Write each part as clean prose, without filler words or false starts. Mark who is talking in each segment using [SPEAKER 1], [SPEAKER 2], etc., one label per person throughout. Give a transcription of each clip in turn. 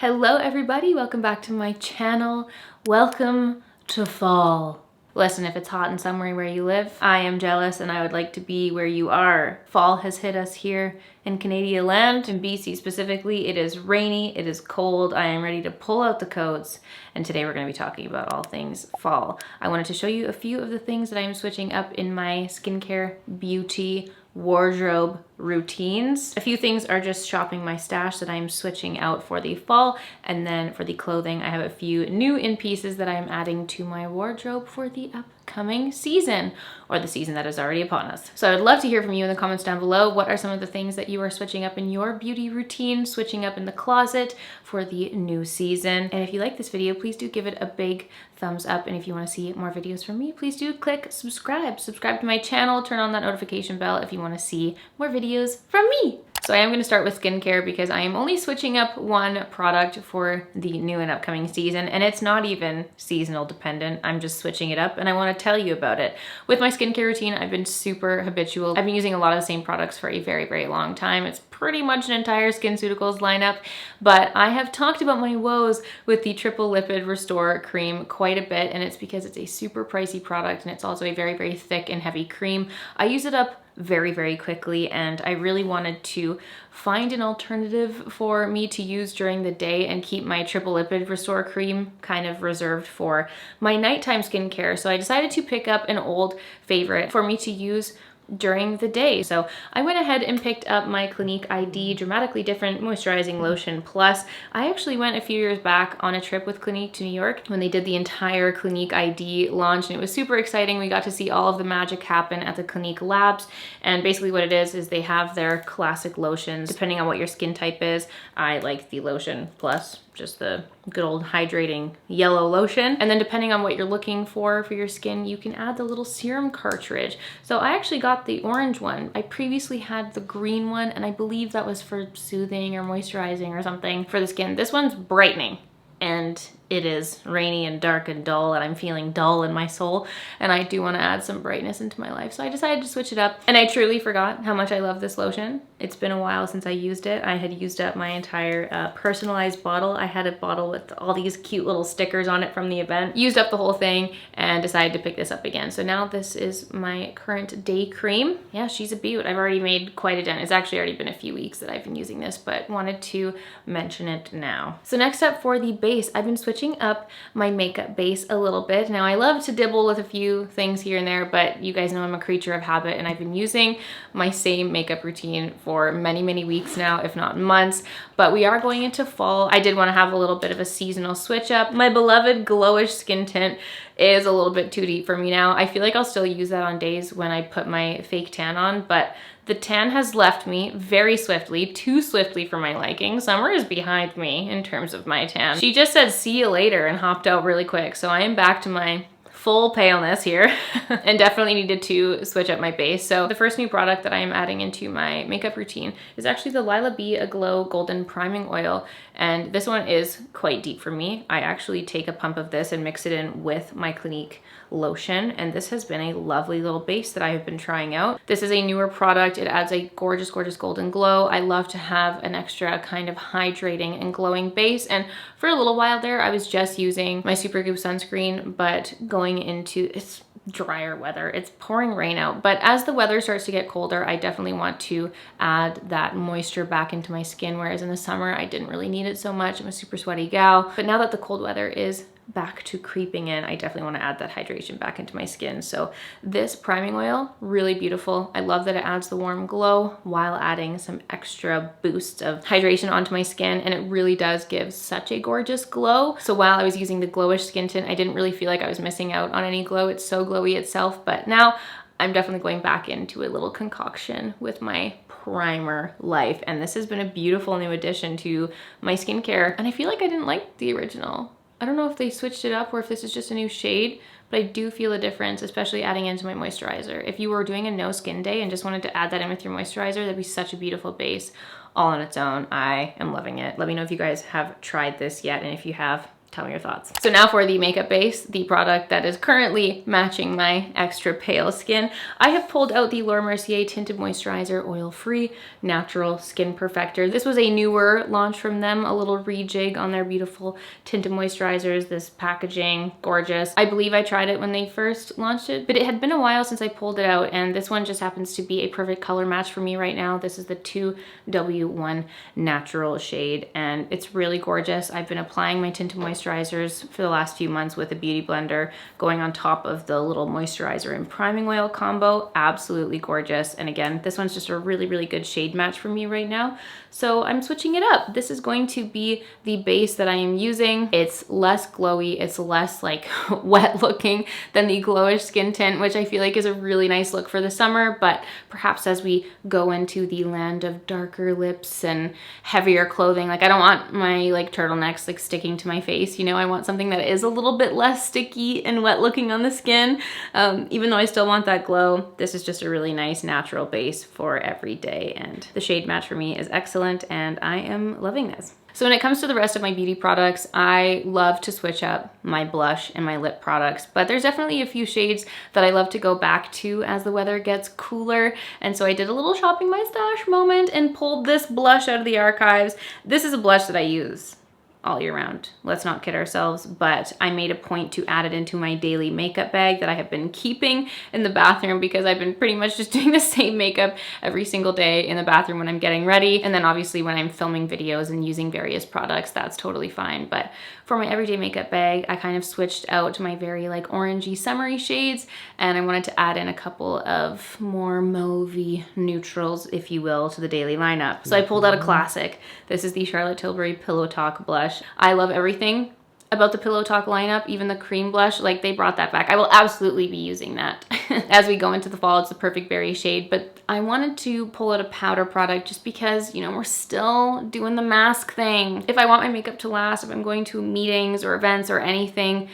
[SPEAKER 1] Hello everybody, welcome back to my channel. Welcome to fall. Listen, if it's hot in somewhere where you live, I am jealous and I would like to be where you are. Fall has hit us here in Canadian land, in BC specifically. It is rainy, it is cold, I am ready to pull out the coats, and today we're going to be talking about all things fall. I wanted to show you a few of the things that I am switching up in my skincare, beauty, wardrobe routines. A few things are just shopping my stash that I'm switching out for the fall, and then for the clothing I have a few new in pieces that I'm adding to my wardrobe for the upcoming season, or the season that is already upon us. So I would love to hear from you in the comments down below. What are some of the things that you are switching up in your beauty routine, switching up in the closet for the new season? And if you like this video, please do give it a big thumbs up, and if you want to see more videos from me, please do click subscribe to my channel, turn on that notification bell if you want to see more videos from me. So I am going to start with skincare because I am only switching up one product for the new and upcoming season, and it's not even seasonal dependent. I'm just switching it up and I want to tell you about it. With my skincare routine, I've been super habitual. I've been using a lot of the same products for a very, very long time. It's pretty much an entire SkinCeuticals lineup, but I have talked about my woes with the Triple Lipid Restore Cream quite a bit, and it's because it's a super pricey product and it's also a very, very thick and heavy cream. I use it up very, very quickly, and I really wanted to find an alternative for me to use during the day and keep my Triple Lipid Restore Cream kind of reserved for my nighttime skincare. So I decided to pick up an old favorite for me to use during the day. So I went ahead and picked up my Clinique ID Dramatically Different Moisturizing Lotion Plus. I actually went a few years back on a trip with Clinique to New York when they did the entire Clinique ID launch, and it was super exciting. We got to see all of the magic happen at the Clinique labs, and basically what it is they have their classic lotions depending on what your skin type is. I like the Lotion Plus, just the good old hydrating yellow lotion. And then depending on what you're looking for your skin, you can add the little serum cartridge. So I actually got the orange one. I previously had the green one, and I believe that was for soothing or moisturizing or something for the skin. This one's brightening, and it is rainy and dark and dull, and I'm feeling dull in my soul, and I do want to add some brightness into my life. So I decided to switch it up, and I truly forgot how much I love this lotion. It's been a while since I used it. I had used up my entire personalized bottle. I had a bottle with all these cute little stickers on it from the event. Used up the whole thing and decided to pick this up again. So now this is my current day cream. Yeah, she's a beaut. I've already made quite a dent. It's actually already been a few weeks that I've been using this, but wanted to mention it now. So next up for the base, I've been switching up my makeup base a little bit. Now I love to dibble with a few things here and there, but you guys know I'm a creature of habit, and I've been using my same makeup routine for many, many weeks now, if not months. But we are going into fall. I did want to have a little bit of a seasonal switch up. My beloved glowish skin tint is a little bit too deep for me now. I feel like I'll still use that on days when I put my fake tan on, but the tan has left me very swiftly, too swiftly for my liking. Summer is behind me in terms of my tan. She just said see you later and hopped out really quick. So I am back to my full paleness here and definitely needed to switch up my base. So the first new product that I am adding into my makeup routine is actually the Lila Bee Aglow Golden Priming Oil, and this one is quite deep for me. I actually take a pump of this and mix it in with my Clinique lotion, and this has been a lovely little base that I have been trying out. This is a newer product. It adds a gorgeous, gorgeous golden glow. I love to have an extra kind of hydrating and glowing base, and for a little while there I was just using my Supergoop sunscreen, but going into it's drier weather, it's pouring rain out, but as the weather starts to get colder, I definitely want to add that moisture back into my skin, whereas in the summer I didn't really need it so much. I'm a super sweaty gal, but now that the cold weather is back to creeping in, I definitely want to add that hydration back into my skin. So this priming oil, really beautiful. I love that it adds the warm glow while adding some extra boosts of hydration onto my skin, and it really does give such a gorgeous glow. So while I was using the glowish skin tint, I didn't really feel like I was missing out on any glow. It's so glowy itself, but now I'm definitely going back into a little concoction with my primer life, and this has been a beautiful new addition to my skincare, and I feel like I didn't like the original. I don't know if they switched it up or if this is just a new shade, but I do feel a difference, especially adding into my moisturizer. If you were doing a no skin day and just wanted to add that in with your moisturizer, that'd be such a beautiful base all on its own. I am loving it. Let me know if you guys have tried this yet, and if you have, Tell me your thoughts. So now for the makeup base, the product that is currently matching my extra pale skin. I have pulled out the Laura Mercier Tinted Moisturizer Oil-Free Natural Skin Perfector. This was a newer launch from them, a little rejig on their beautiful tinted moisturizers. This packaging, gorgeous. I believe I tried it when they first launched it, but it had been a while since I pulled it out, and this one just happens to be a perfect color match for me right now. This is the 2W1 Natural shade, and it's really gorgeous. I've been applying my tinted moisturizers for the last few months with a beauty blender, going on top of the little moisturizer and priming oil combo. Absolutely gorgeous. And again, this one's just a really, really good shade match for me right now. So I'm switching it up. This is going to be the base that I am using. It's less glowy, it's less like wet looking than the Glowish Skin Tint, which I feel like is a really nice look for the summer, but perhaps as we go into the land of darker lips and heavier clothing, like I don't want my like turtlenecks like sticking to my face, you know, I want something that is a little bit less sticky and wet looking on the skin. Even though I still want that glow, this is just a really nice natural base for every day, and the shade match for me is excellent, and I am loving this. So when it comes to the rest of my beauty products, I love to switch up my blush and my lip products, but there's definitely a few shades that I love to go back to as the weather gets cooler. And so I did a little shopping my stash moment and pulled this blush out of the archives. This is a blush that I use all year round. Let's not kid ourselves, but I made a point to add it into my daily makeup bag that I have been keeping in the bathroom because I've been pretty much just doing the same makeup every single day in the bathroom when I'm getting ready. And then obviously when I'm filming videos and using various products, that's totally fine. But for my everyday makeup bag, I kind of switched out my very like orangey summery shades, and I wanted to add in a couple of more mauvey neutrals, if you will, to the daily lineup. So I pulled out a classic. This is the Charlotte Tilbury Pillow Talk blush. I love everything about the Pillow Talk lineup, even the cream blush, like they brought that back. I will absolutely be using that as we go into the fall. It's the perfect berry shade, but I wanted to pull out a powder product just because, you know, we're still doing the mask thing. If I want my makeup to last, if I'm going to meetings or events or anything,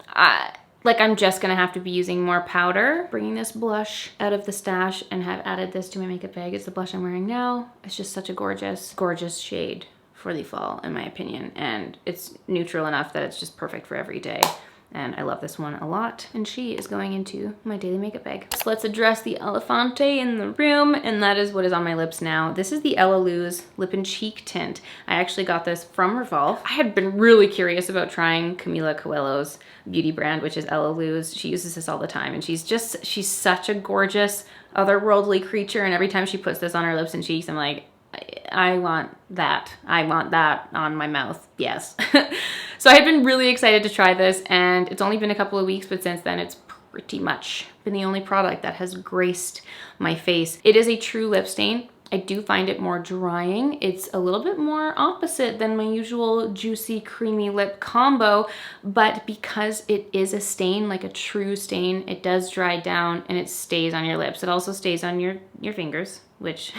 [SPEAKER 1] I'm just gonna have to be using more powder. Bringing this blush out of the stash and have added this to my makeup bag. It's the blush I'm wearing now. It's just such a gorgeous, gorgeous shade for the fall, in my opinion, and it's neutral enough that it's just perfect for every day. And I love this one a lot, and she is going into my daily makeup bag. So let's address the elefante in the room, and that is what is on my lips now. This is the Ella Luz Lip and Cheek Tint. I actually got this from Revolve. I had been really curious about trying Camila Coelho's beauty brand, which is Ella Luz. She uses this all the time, and she's such a gorgeous, otherworldly creature, and every time she puts this on her lips and cheeks, I'm like, I want that. I want that on my mouth. Yes. So I had been really excited to try this, and it's only been a couple of weeks, but since then it's pretty much been the only product that has graced my face. It is a true lip stain. I do find it more drying. It's a little bit more opposite than my usual juicy, creamy lip combo, but because it is a stain, like a true stain, it does dry down and it stays on your lips. It also stays on your fingers, which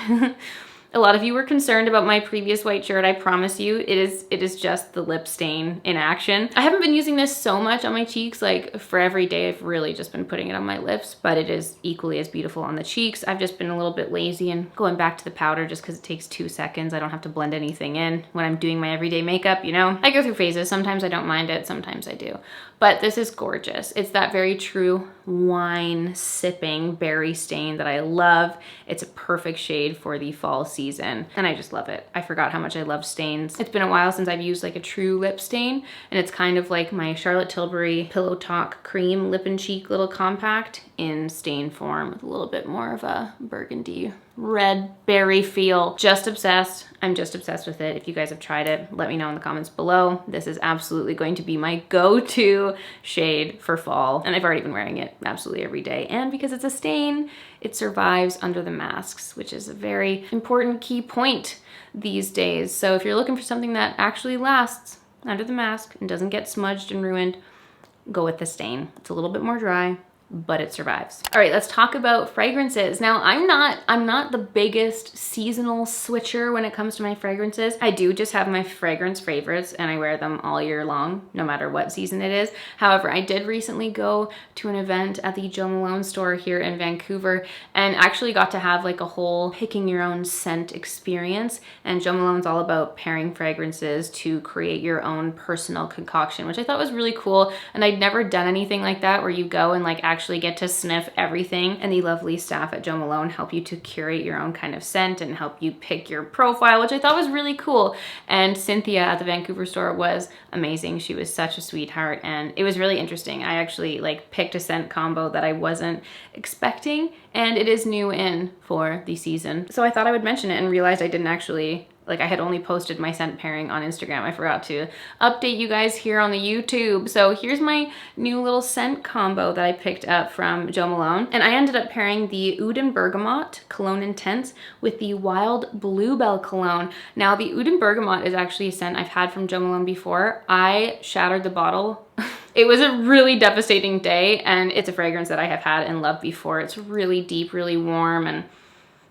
[SPEAKER 1] a lot of you were concerned about my previous white shirt. I promise you, it is just the lip stain in action. I haven't been using this so much on my cheeks, like for every day. I've really just been putting it on my lips, but it is equally as beautiful on the cheeks. I've just been a little bit lazy and going back to the powder just because it takes 2 seconds. I don't have to blend anything in when I'm doing my everyday makeup, you know? I go through phases. Sometimes I don't mind it, sometimes I do. But this is gorgeous. It's that very true wine sipping berry stain that I love. It's a perfect shade for the fall season, and I just love it. I forgot how much I love stains. It's been a while since I've used like a true lip stain, and it's kind of like my Charlotte Tilbury Pillow Talk Cream Lip and Cheek Little Compact in stain form with a little bit more of a burgundy red berry feel. Just obsessed. I'm just obsessed with it. If you guys have tried it, let me know in the comments below. This is absolutely going to be my go-to shade for fall, and I've already been wearing it absolutely every day. And because it's a stain, it survives under the masks, which is a very important key point these days. So if you're looking for something that actually lasts under the mask and doesn't get smudged and ruined, go with the stain. It's a little bit more dry, but it survives. All right, let's talk about fragrances. Now, I'm not the biggest seasonal switcher when it comes to my fragrances. I do just have my fragrance favorites and I wear them all year long, no matter what season it is. However, I did recently go to an event at the Jo Malone store here in Vancouver and actually got to have like a whole picking your own scent experience. And Jo Malone's all about pairing fragrances to create your own personal concoction, which I thought was really cool. And I'd never done anything like that where you go and like actually get to sniff everything, and the lovely staff at Jo Malone help you to curate your own kind of scent and help you pick your profile, which I thought was really cool. And Cynthia at the Vancouver store was amazing. She was such a sweetheart and it was really interesting. I actually like picked a scent combo that I wasn't expecting, and it is new in for the season. So I thought I would mention it and realized I didn't actually, like I had only posted my scent pairing on Instagram. I forgot to update you guys here on the YouTube. So here's my new little scent combo that I picked up from Jo Malone. And I ended up pairing the Oud and Bergamot Cologne Intense with the Wild Bluebell Cologne. Now the Oud and Bergamot is actually a scent I've had from Jo Malone before. I shattered the bottle. It was a really devastating day, and it's a fragrance that I have had and loved before. It's really deep, really warm, and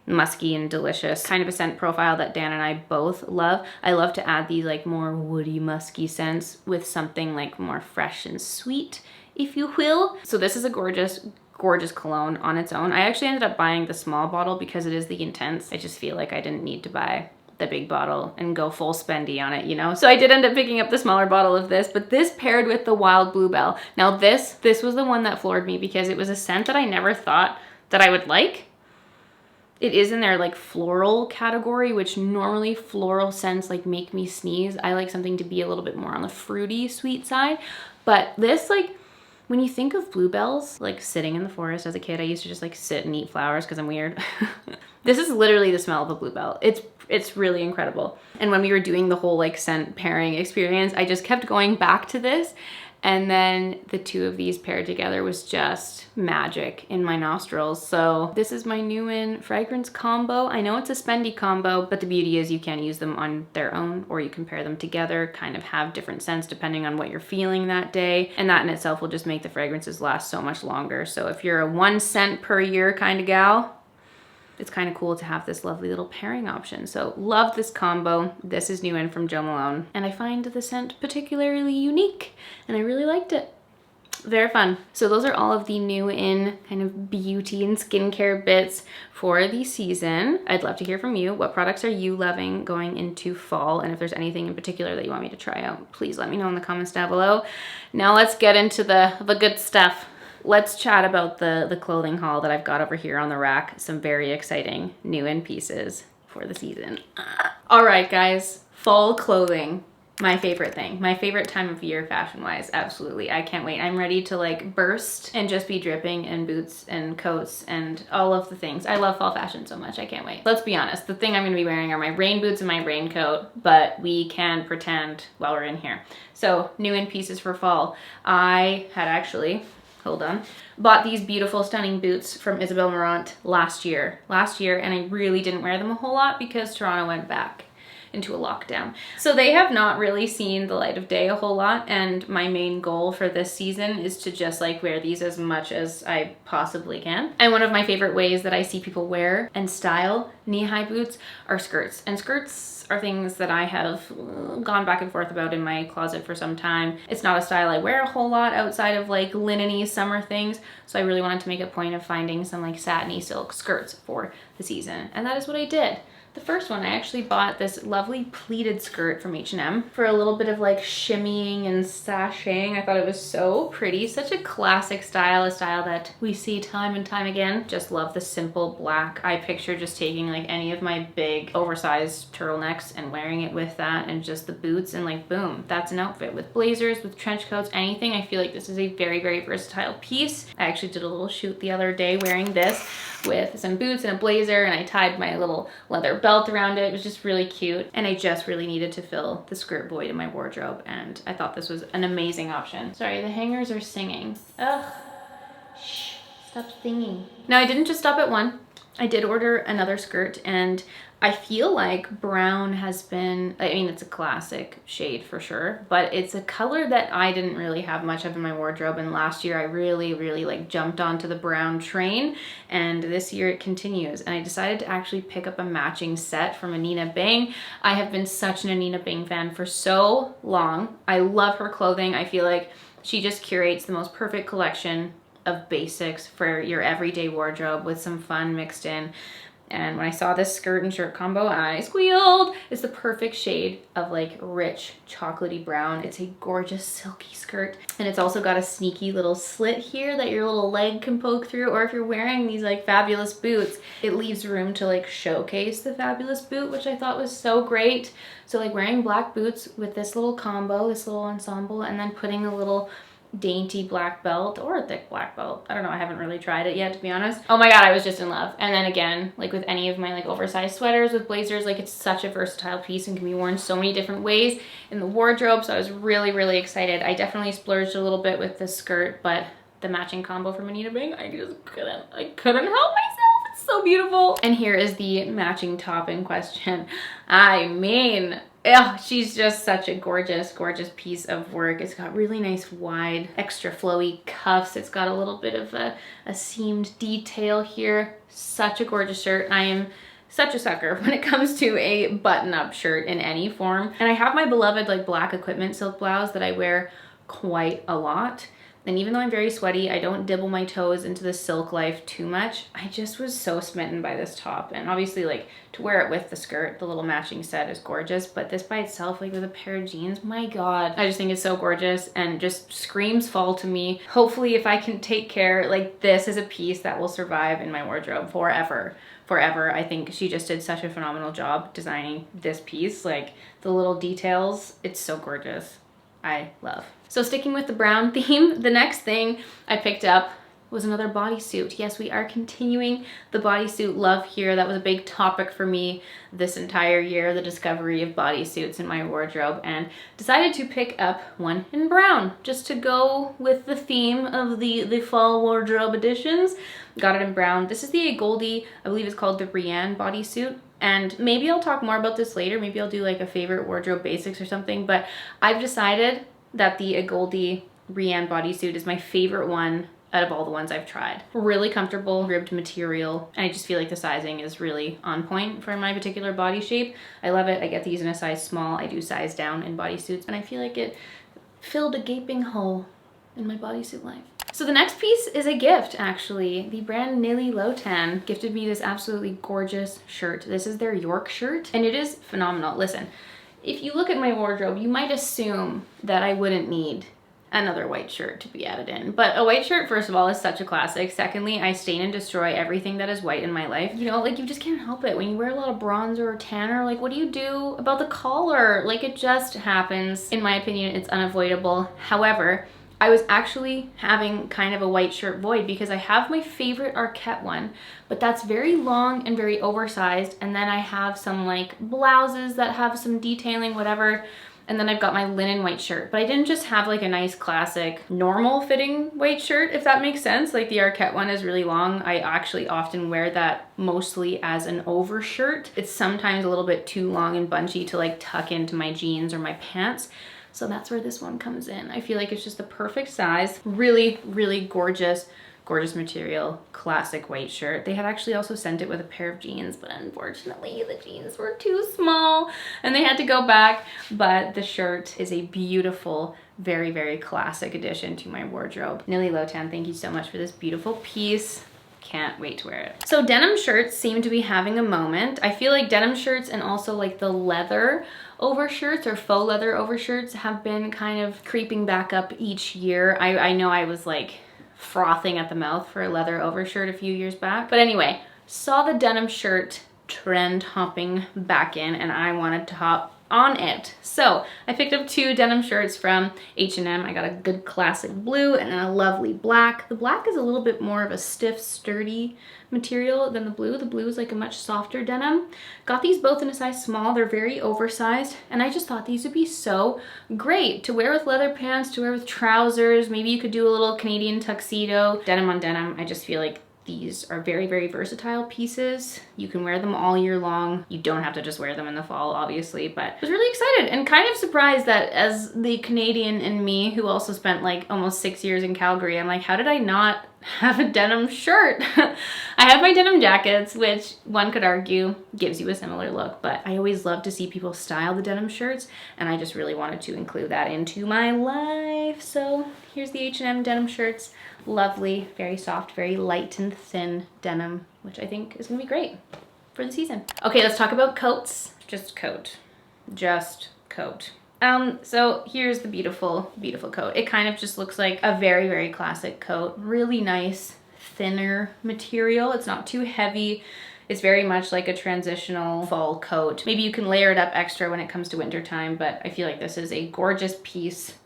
[SPEAKER 1] musky and delicious. Kind of a scent profile that Dan and I both love. I love to add these like more woody, musky scents with something like more fresh and sweet, if you will. So this is a gorgeous cologne on its own. I actually ended up buying the small bottle because it is the Intense. I just feel like I didn't need to buy the big bottle and go full spendy on it, you know? So I did end up picking up the smaller bottle of this, but this paired with the Wild Bluebell. Now this was the one that floored me because it was a scent that I never thought that I would like. It is in their like floral category, which normally floral scents like make me sneeze. I like something to be a little bit more on the fruity sweet side. But this, like, when you think of bluebells, like sitting in the forest as a kid, I used to just like sit and eat flowers because I'm weird. This is literally the smell of a bluebell. It's really incredible. And when we were doing the whole like scent pairing experience, I just kept going back to this. And then the two of these paired together was just magic in my nostrils. So this is my new in fragrance combo. I know it's a spendy combo, but the beauty is you can use them on their own or you can pair them together, kind of have different scents depending on what you're feeling that day. And that in itself will just make the fragrances last so much longer. So if you're a 1 scent per year kind of gal, it's kind of cool to have this lovely little pairing option. So love this combo. This is new in from Jo Malone. And I find the scent particularly unique and I really liked it. Very fun. So those are all of the new in kind of beauty and skincare bits for the season. I'd love to hear from you. What products are you loving going into fall? And if there's anything in particular that you want me to try out, please let me know in the comments down below. Now let's get into the good stuff. Let's chat about the clothing haul that I've got over here on the rack. Some very exciting new in pieces for the season. All right, guys, fall clothing. My favorite thing, my favorite time of year fashion-wise, absolutely. I can't wait. I'm ready to like burst and just be dripping in boots and coats and all of the things. I love fall fashion so much, I can't wait. Let's be honest, the thing I'm gonna be wearing are my rain boots and my raincoat, but we can pretend while we're in here. So new in pieces for fall. I had actually, hold on, bought these beautiful, stunning boots from Isabel Marant last year, and I really didn't wear them a whole lot because Toronto went back into a lockdown. So they have not really seen the light of day a whole lot, and my main goal for this season is to just like wear these as much as I possibly can. And one of my favorite ways that I see people wear and style knee-high boots are skirts. And skirts are things that I have gone back and forth about in my closet for some time. It's not a style I wear a whole lot outside of like linen-y summer things, so I really wanted to make a point of finding some like satiny silk skirts for the season, and that is what I did. The first one, I actually bought this lovely pleated skirt from H&M for a little bit of like shimmying and sashaying. I thought it was so pretty. Such a classic style, a style that we see time and time again. Just love the simple black. I picture just taking like any of my big oversized turtlenecks and wearing it with that and just the boots and like boom, that's an outfit with blazers, with trench coats, anything. I feel like this is a very, very versatile piece. I actually did a little shoot the other day wearing this with some boots and a blazer, and I tied my little leather belt around it. It was just really cute, and I just really needed to fill the skirt void in my wardrobe, and I thought this was an amazing option. Sorry, the hangers are singing. Ugh, shh, stop singing. Now I didn't just stop at one. I did order another skirt, and I feel like brown has been, I mean, it's a classic shade for sure, but it's a color that I didn't really have much of in my wardrobe. And last year I really like jumped onto the brown train, and this year it continues. And I decided to actually pick up a matching set from Anina Bing. I have been such an Anina Bing fan for so long. I love her clothing. I feel like she just curates the most perfect collection of basics for your everyday wardrobe with some fun mixed in. And when I saw this skirt and shirt combo, I squealed. It's the perfect shade of like rich chocolatey brown. It's a gorgeous silky skirt. And it's also got a sneaky little slit here that your little leg can poke through. Or if you're wearing these like fabulous boots, it leaves room to like showcase the fabulous boot, which I thought was so great. So like wearing black boots with this little combo, this little ensemble, and then putting a little dainty black belt or a thick black belt. I don't know, I haven't really tried it yet, to be honest. Oh my god, I was just in love. And then again, like with any of my like oversized sweaters with blazers, like it's such a versatile piece and can be worn so many different ways in the wardrobe. So I was really excited. I definitely splurged a little bit with this skirt, but the matching combo from Anina Bing, I couldn't help myself. It's so beautiful. And here is the matching top in question. I mean, oh, she's just such a gorgeous piece of work. It's got really nice wide, extra flowy cuffs. It's got a little bit of a seamed detail here. Such a gorgeous shirt. I am such a sucker when it comes to a button-up shirt in any form. And I have my beloved like black equipment silk blouse that I wear quite a lot. And even though I'm very sweaty, I don't dibble my toes into the silk life too much. I just was so smitten by this top. And obviously like to wear it with the skirt, the little matching set is gorgeous, but this by itself, like with a pair of jeans, my god, I just think it's so gorgeous and just screams fall to me. Hopefully if I can take care, like this is a piece that will survive in my wardrobe forever. I think she just did such a phenomenal job designing this piece. Like the little details, it's so gorgeous. I love. So sticking with the brown theme, the next thing I picked up was another bodysuit. Yes, we are continuing the bodysuit love here. That was a big topic for me this entire year, the discovery of bodysuits in my wardrobe, and decided to pick up one in brown just to go with the theme of the fall wardrobe editions. Got it in brown. This is the Goldie, I believe it's called the Rianne bodysuit. And maybe I'll talk more about this later. Maybe I'll do like a favorite wardrobe basics or something, but I've decided that the Goldie Rianne bodysuit is my favorite one out of all the ones I've tried. Really comfortable, ribbed material, and I just feel like the sizing is really on point for my particular body shape. I love it. I get these in a size small. I do size down in bodysuits, and I feel like it filled a gaping hole in my bodysuit life. So the next piece is a gift, actually. The brand Nili Lotan gifted me this absolutely gorgeous shirt. This is their York shirt, and it is phenomenal. Listen, if you look at my wardrobe, you might assume that I wouldn't need another white shirt to be added in. But a white shirt, first of all, is such a classic. Secondly, I stain and destroy everything that is white in my life. You know, like you just can't help it. When you wear a lot of bronzer or tanner, like what do you do about the color? Like it just happens. In my opinion, it's unavoidable. However, I was actually having kind of a white shirt void because I have my favorite Arquette one, but that's very long and very oversized. And then I have some like blouses that have some detailing, whatever. And then I've got my linen white shirt, but I didn't just have like a nice classic normal fitting white shirt, if that makes sense. Like the Arquette one is really long. I actually often wear that mostly as an overshirt. It's sometimes a little bit too long and bunchy to like tuck into my jeans or my pants. So that's where this one comes in. I feel like it's just the perfect size. Really, really gorgeous material, classic white shirt. They had actually also sent it with a pair of jeans, but unfortunately the jeans were too small and they had to go back. But the shirt is a beautiful, very, very classic addition to my wardrobe. Nili Lotan, thank you so much for this beautiful piece. Can't wait to wear it. So denim shirts seem to be having a moment. I feel like denim shirts and also like the leather overshirts or faux leather overshirts have been kind of creeping back up each year. I know I was like frothing at the mouth for a leather overshirt a few years back. But anyway, saw the denim shirt trend hopping back in and I wanted to hop on it. So I picked up two denim shirts from H&M. I got a good classic blue and a lovely black. The black is a little bit more of a stiff, sturdy material than the blue. The blue is like a much softer denim. Got these both in a size small. They're very oversized and I just thought these would be so great to wear with leather pants, to wear with trousers. Maybe you could do a little Canadian tuxedo. Denim on denim, I just feel like These are very, very versatile pieces. You can wear them all year long. You don't have to just wear them in the fall, obviously, but I was really excited and kind of surprised that as the Canadian in me, who also spent like almost 6 years in Calgary, I'm like, how did I not have a denim shirt? I have my denim jackets, which one could argue gives you a similar look, but I always love to see people style the denim shirts, and I just really wanted to include that into my life. So here's the H&M denim shirts. Lovely, very soft, very light and thin denim, which I think is gonna be great for the season. Okay, let's talk about coats. Just coat. So here's the beautiful, beautiful coat. It kind of just looks like a very, very classic coat. Really nice, thinner material. It's not too heavy. It's very much like a transitional fall coat. Maybe you can layer it up extra when it comes to winter time, but I feel like this is a gorgeous piece,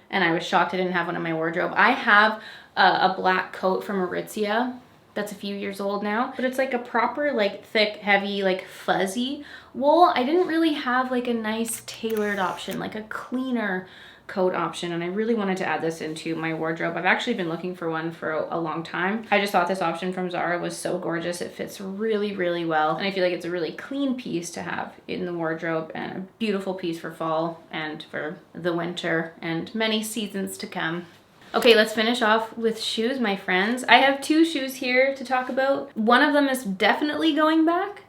[SPEAKER 1] and I was shocked I didn't have one in my wardrobe. I have a black coat from Aritzia that's a few years old now, but it's like a proper, like thick, heavy, like fuzzy wool. I didn't really have like a nice tailored option, like a cleaner coat option, and I really wanted to add this into my wardrobe. I've actually been looking for one for a long time. I just thought this option from Zara was so gorgeous. It fits really, really well, and I feel like it's a really clean piece to have in the wardrobe and a beautiful piece for fall and for the winter and many seasons to come. Okay, let's finish off with shoes, my friends. I have 2 shoes here to talk about. One of them is definitely going back.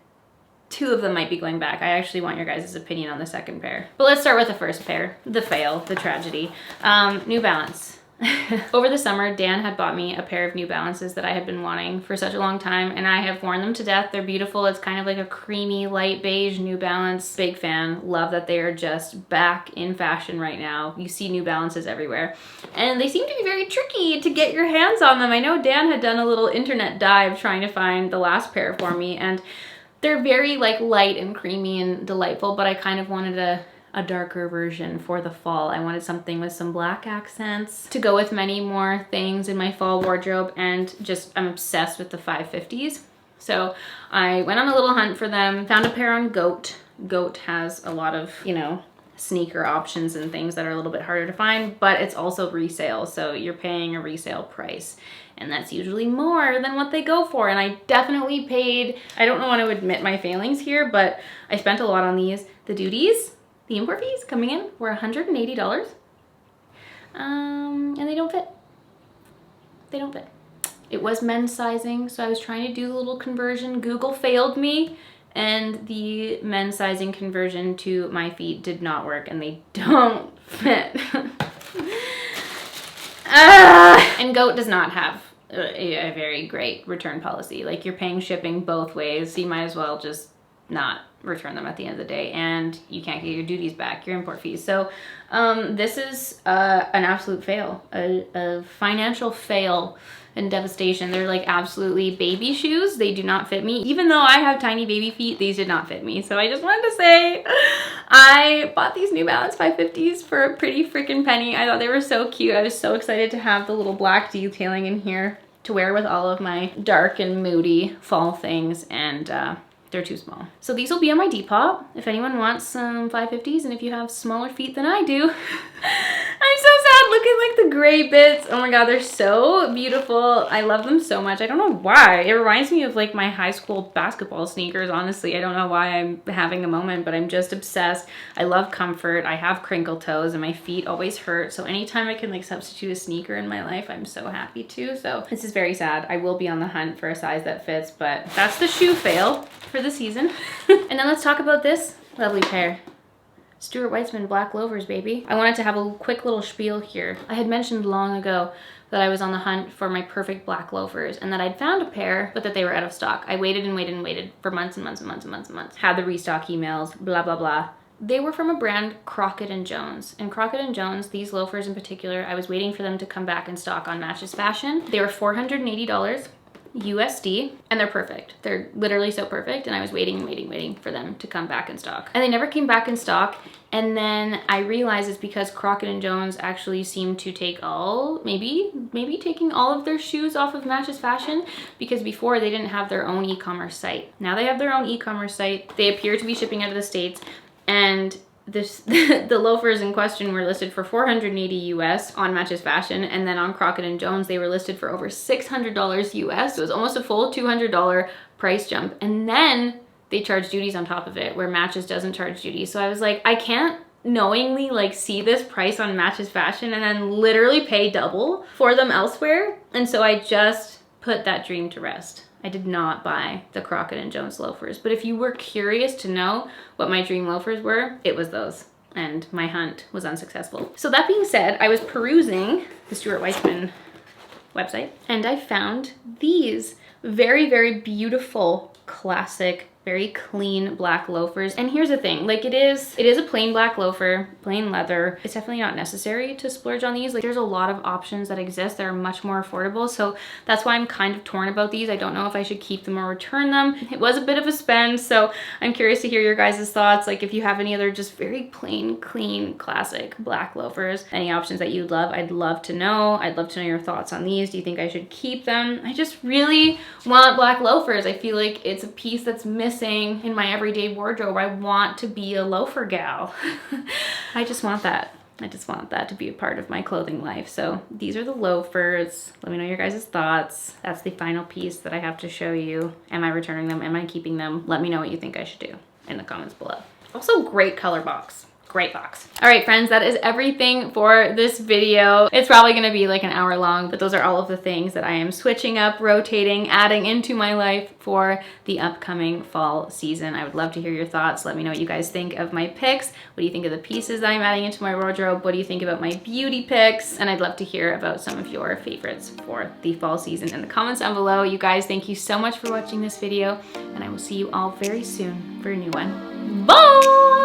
[SPEAKER 1] 2 of them might be going back. I actually want your guys' opinion on the second pair. But let's start with the first pair, the fail, the tragedy. New Balance. Over the summer, Dan had bought me a pair of New Balances that I had been wanting for such a long time, and I have worn them to death. They're beautiful. It's kind of like a creamy, light beige New Balance. Big fan. Love that they are just back in fashion right now. You see New Balances everywhere. And they seem to be very tricky to get your hands on them. I know Dan had done a little internet dive trying to find the last pair for me, and they're very like light and creamy and delightful, but I kind of wanted a darker version for the fall. I wanted something with some black accents to go with many more things in my fall wardrobe, and just I'm obsessed with the 550s. So I went on a little hunt for them, found a pair on Goat. Goat has a lot of, you know, sneaker options and things that are a little bit harder to find, but it's also resale, so you're paying a resale price, and that's usually more than what they go for. And I definitely paid, I don't want to admit my failings here, but I spent a lot on these. The duties, the import fees coming in were $180, and they don't fit. They don't fit. It was men's sizing, so I was trying to do a little conversion. Google failed me, and the men's sizing conversion to my feet did not work, and they don't fit. And Goat does not have a very great return policy. Like, you're paying shipping both ways, so you might as well just not return them at the end of the day, and you can't get your duties back, your import fees. So this is an absolute fail, a financial fail and devastation. They're like absolutely baby shoes. They do not fit me. Even though I have tiny baby feet, these did not fit me. So I just wanted to say I bought these New Balance 550s for a pretty freaking penny. I thought they were so cute. I was so excited to have the little black detailing in here to wear with all of my dark and moody fall things, and they're too small. So these will be on my Depop if anyone wants some 550s, and if you have smaller feet than I do. I'm so sad. Look at like the gray bits. Oh my god, they're so beautiful. I love them so much. I don't know why. It reminds me of like my high school basketball sneakers, honestly. I don't know why I'm having a moment, but I'm just obsessed. I love comfort. I have crinkle toes and my feet always hurt. So anytime I can like substitute a sneaker in my life, I'm so happy to. So this is very sad. I will be on the hunt for a size that fits, but that's the shoe fail for the season. And then let's talk about this lovely pair. Stuart Weitzman black loafers, baby. I wanted to have a quick little spiel here. I had mentioned long ago that I was on the hunt for my perfect black loafers, and that I'd found a pair, but that they were out of stock. I waited and waited and waited for months and months and months and months and months. Had the restock emails, blah, blah, blah. They were from a brand, Crockett & Jones. And Crockett & Jones, these loafers in particular, I was waiting for them to come back in stock on Matches Fashion. They were $480. USD, and they're perfect. They're literally so perfect, and I was waiting and waiting and waiting for them to come back in stock, and they never came back in stock. And then I realized it's because Crockett & Jones actually seemed to take maybe taking all of their shoes off of Matches Fashion, because before they didn't have their own e-commerce site. Now they have their own e-commerce site. They appear to be shipping out of the States, and the loafers in question were listed for $480 US on Matches Fashion, and then on Crockett & Jones they were listed for over $600 US. So it was almost a full $200 price jump, and then they charge duties on top of it, where Matches doesn't charge duties. So I was like, I can't knowingly like see this price on Matches Fashion and then literally pay double for them elsewhere. And so I just put that dream to rest. I did not buy the Crockett & Jones loafers, but if you were curious to know what my dream loafers were, it was those, and my hunt was unsuccessful. So that being said, I was perusing the Stuart Weitzman website and I found these very, very beautiful, classic, very clean black loafers. And here's the thing, like it is a plain black loafer, plain leather. It's definitely not necessary to splurge on these. Like there's a lot of options that exist that are much more affordable. So that's why I'm kind of torn about these. I don't know if I should keep them or return them. It was a bit of a spend, so I'm curious to hear your guys' thoughts. Like if you have any other just very plain, clean, classic black loafers, any options that you'd love, I'd love to know. I'd love to know your thoughts on these. Do you think I should keep them? I just really want black loafers. I feel like it's a piece that's missing in my everyday wardrobe. I want to be a loafer gal. I just want that. I just want that to be a part of my clothing life. So these are the loafers. Let me know your guys' thoughts. That's the final piece that I have to show you. Am I returning them? Am I keeping them? Let me know what you think I should do in the comments below. Also, great color box. Great box. All right, friends, that is everything for this video. It's probably gonna be like an hour long, but those are all of the things that I am switching up, rotating, adding into my life for the upcoming fall season. I would love to hear your thoughts. Let me know what you guys think of my picks. What do you think of the pieces that I'm adding into my wardrobe? What do you think about my beauty picks? And I'd love to hear about some of your favorites for the fall season in the comments down below. You guys, thank you so much for watching this video, and I will see you all very soon for a new one. Bye!